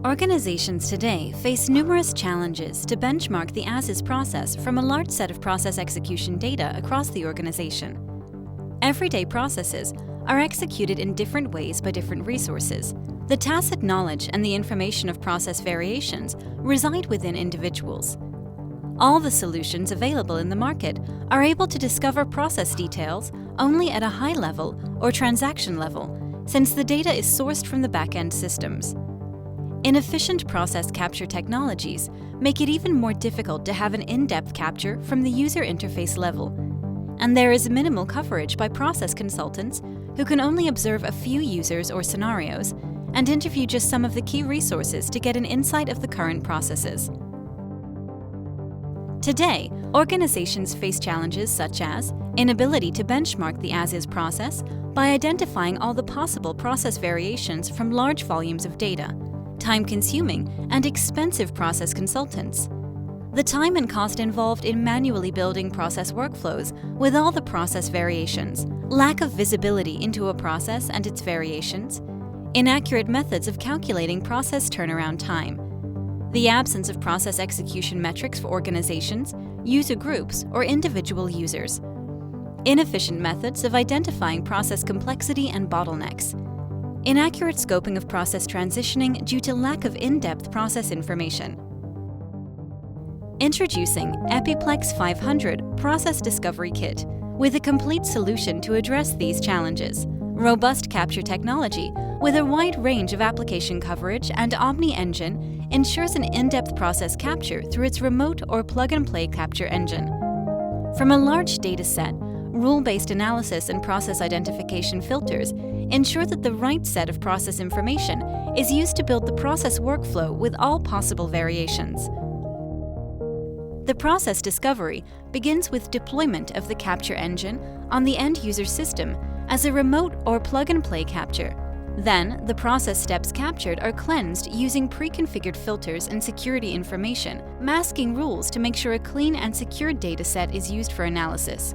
Organizations today face numerous challenges to benchmark the as-is process from a large set of process execution data across the organization. Everyday processes are executed in different ways by different resources. The tacit knowledge and the information of process variations reside within individuals. All the solutions available in the market are able to discover process details only at a high level or transaction level, since the data is sourced from the back-end systems. Inefficient process capture technologies make it even more difficult to have an in-depth capture from the user interface level. And there is minimal coverage by process consultants who can only observe a few users or scenarios and interview just some of the key resources to get an insight of the current processes. Today, organizations face challenges such as inability to benchmark the as-is process by identifying all the possible process variations from large volumes of data, time-consuming and expensive process consultants, the time and cost involved in manually building process workflows with all the process variations, lack of visibility into a process and its variations, inaccurate methods of calculating process turnaround time, the absence of process execution metrics for organizations, user groups, or individual users, inefficient methods of identifying process complexity and bottlenecks, inaccurate scoping of process transitioning due to lack of in-depth process information. Introducing Epiplex 500 Process Discovery Kit with a complete solution to address these challenges. Robust capture technology with a wide range of application coverage and Omni engine ensures an in-depth process capture through its remote or plug-and-play capture engine. From a large data set, rule-based analysis and process identification filters ensure that the right set of process information is used to build the process workflow with all possible variations. The process discovery begins with deployment of the capture engine on the end-user system as a remote or plug-and-play capture. Then, the process steps captured are cleansed using pre-configured filters and security information, masking rules to make sure a clean and secure dataset is used for analysis.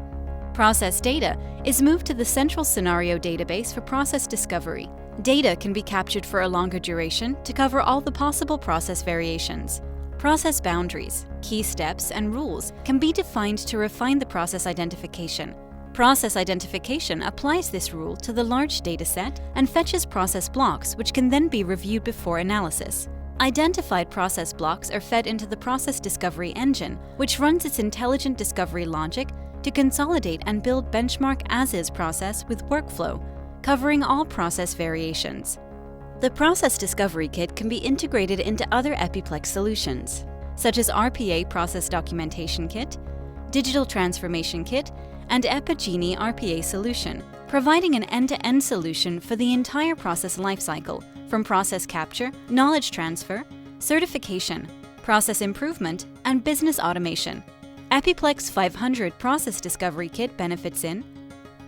Process data is moved to the central scenario database for process discovery. Data can be captured for a longer duration to cover all the possible process variations. Process boundaries, key steps, and rules can be defined to refine the process identification. Process identification applies this rule to the large dataset and fetches process blocks, which can then be reviewed before analysis. Identified process blocks are fed into the process discovery engine, which runs its intelligent discovery logic to consolidate and build benchmark as-is process with workflow, covering all process variations. The Process Discovery Kit can be integrated into other Epiplex solutions, such as RPA Process Documentation Kit, Digital Transformation Kit, and Epigenie RPA solution, providing an end-to-end solution for the entire process lifecycle, from process capture, knowledge transfer, certification, process improvement, and business automation. Epiplex 500 Process Discovery Kit benefits in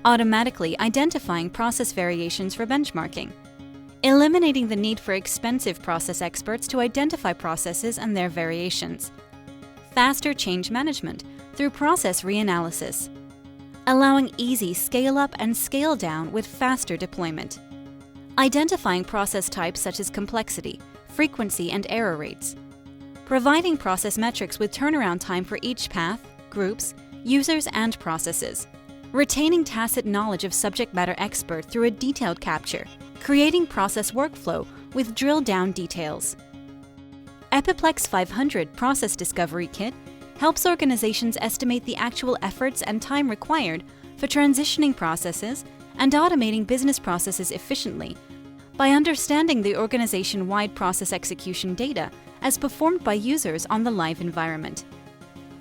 automatically identifying process variations for benchmarking, eliminating the need for expensive process experts to identify processes and their variations, faster change management through process reanalysis, allowing easy scale-up and scale-down with faster deployment, identifying process types such as complexity, frequency, and error rates, providing process metrics with turnaround time for each path, groups, users, and processes, retaining tacit knowledge of subject matter expert through a detailed capture, creating process workflow with drill-down details. Epiplex 500 Process Discovery Kit helps organizations estimate the actual efforts and time required for transitioning processes and automating business processes efficiently by understanding the organization-wide process execution data as performed by users on the live environment.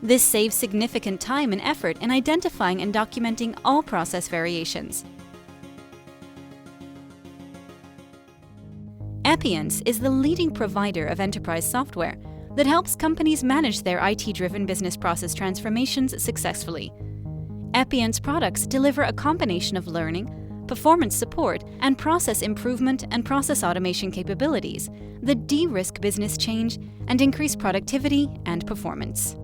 This saves significant time and effort in identifying and documenting all process variations. Eppience is the leading provider of enterprise software that helps companies manage their IT-driven business process transformations successfully. Eppience products deliver a combination of learning, performance support, and process improvement and process automation capabilities that de-risk business change and increase productivity and performance.